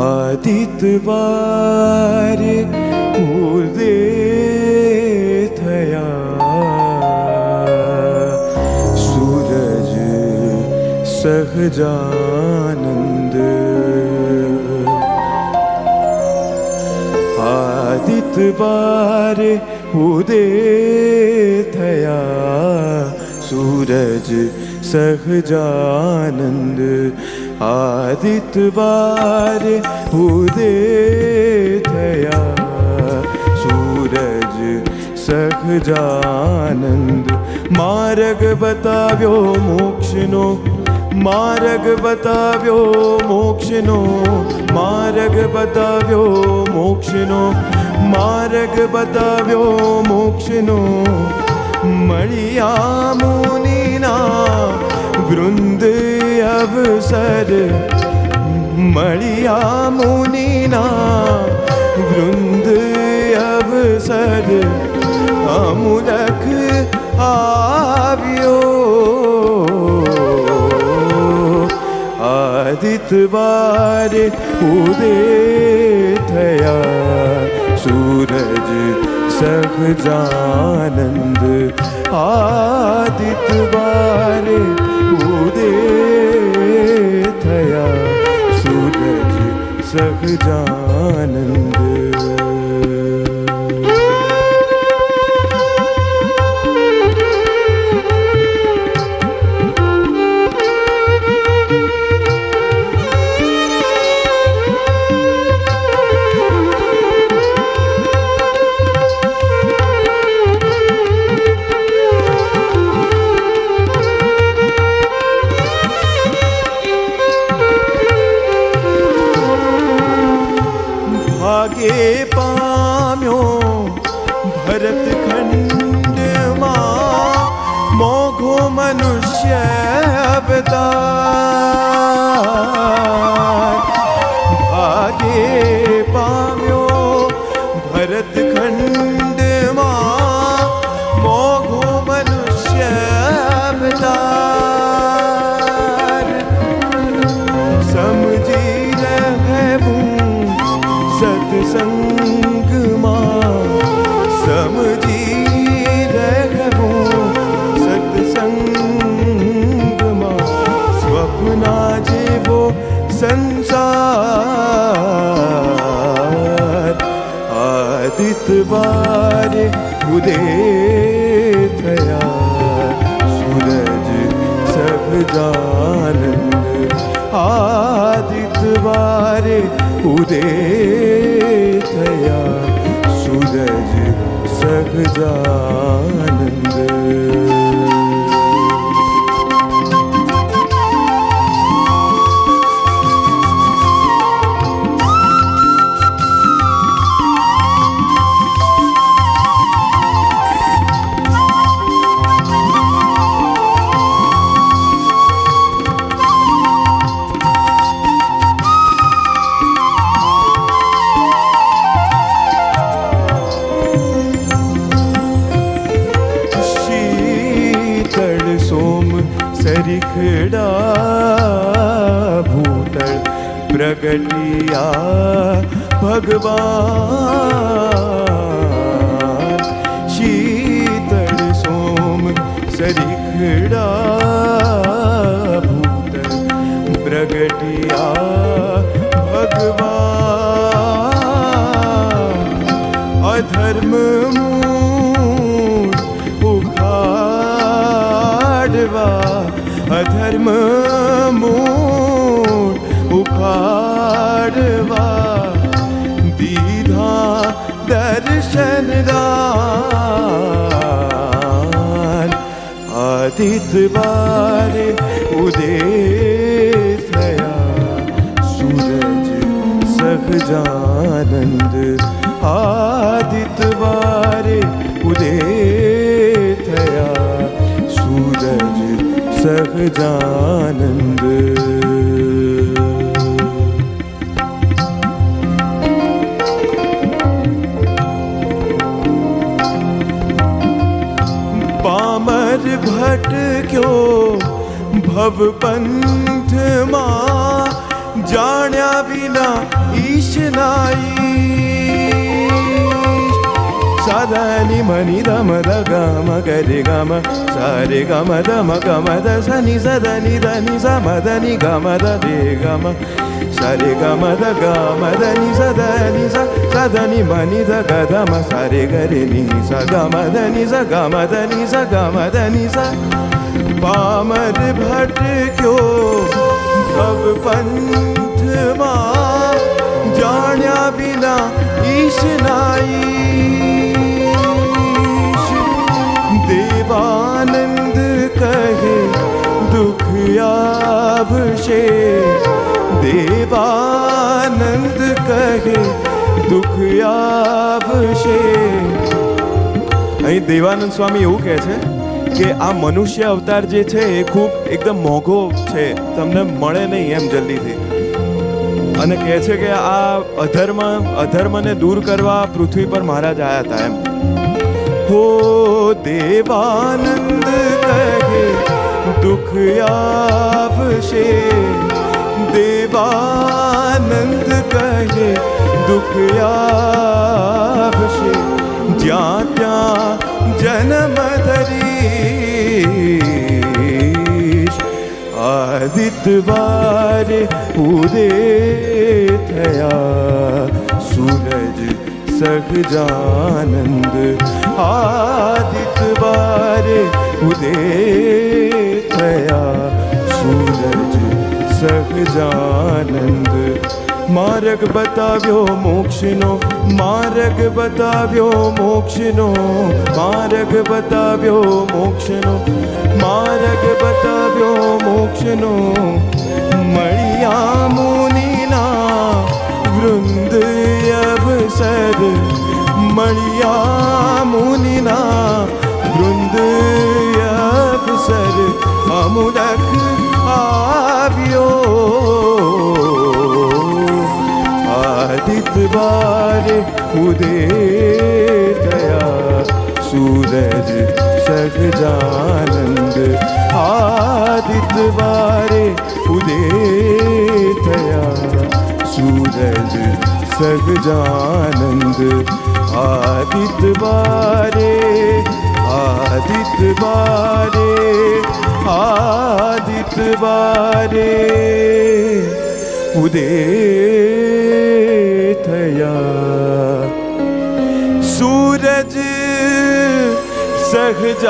आदित्यवारे उदय थया सूरज सहजानंद आदित्यवारे उदय थया सूरज सहजानंद आदित्यवारे उदय थया सूरज सहजानंद मार्ग बताव्यो मोक्षनो मार्ग बताव्यो मोक्षनो मार्ग बताव्यो मोक्षनो मार्ग बताव्यो मोक्षनो मणिया मुनिना वृंद अवसर मणिया मुनिना वृंद अवसर अमुलक आव्यो आदित्यवारे उदय थया सूरज सहजानंद आदित्यवारे उदय थया सूरज सहजानंद भागे पाम्यो भरत खंड मां मोघो मनुष्य अवतार भागे पाम्यो भरत खंड मां मोघो मनुष्य अवतार समझी रहूं सत्संग मां समझी रहूं सत्संग मां स्वप्ना जेवो संसार आदित्यवारे उदय थया सूरज सहजानंद आदित्यवारे उदय थया सूरज सहजानंद सरिखड़ा भूतल प्रगटिया भगवान शीतल सोम सरिखड़ा भूतल प्रगटिया भगवान अधर्म मूल उखाड़वा अधर्म मूल उखाड़वा दीधा दर्शन दान आदित्यवारे उदय थया सूरज सहजानंद आदित्यवारे उदय थया सूरज सहजानंद पामर भटक्यो भव पंथ मां जाण्या વિના ઈશ નાઈશ. સાદાની મની ધમ ધ ગમ ગરે ગમ સારે ગમ ધમ ગમ the Sunny સદની Dhani સમધની gum the રે ગમ સારે ગમ the gum Dhani સદની સદની money the ગધમ સારે ગરે ની સ ગમ ધની સ ગમ ધની સ ગમ ધની સ. પામર ભટક્યો ભવ પંથમાં જાણ્યા વિના ઈશ નાઈશ. દેવાનંદ કહે દુઃખ આવશે, દેવાનંદ કહે દુઃખ આવશે. અહીં દેવાનંદ સ્વામી એવું કહે છે કે આ મનુષ્ય અવતાર જે છે એ ખૂબ એકદમ મોંઘો છે, તમને મળે નહીં એમ જલ્દીથી. અને કહે છે કે આ અધર્મને દૂર કરવા પૃથ્વી પર મહારાજ આવ્યા હતા એમ. હો દેવાનંદ કહે દુઃખ આવશે, દેવાનંદ કહે દુઃખ આવશે. જ્યાં ત્યાં જન્મ ધરીશ, આદિત્યવારે ઉદે થયા સૂરજ સહજાનંદ. આદિત્યવારે ઉદે થયા સૂરજ સહજાનંદ. માર્ગ બતાવ્યો મોક્ષનો, માર્ગ બતાવ્યો મોક્ષનો, માર્ગ બતાવ્યો મોક્ષનો, માર્ગ બતાવ્યો મોક્ષનો. મળ્યા મુનિના વૃંદ અવસર, મળ્યા મુનિના વૃંદ અવસર. અમુદક આવ્યો આદિત્યવારે ઉદે થયા સૂરજ સહજાનંદ. આદિત્યવારે ઉદે થયા સૂરજ સહજાનંદ. આદિત્યવારે આદિત્યવારે આદિત્યવારે ઉદે થયા સૂરજ સહજાનંદ.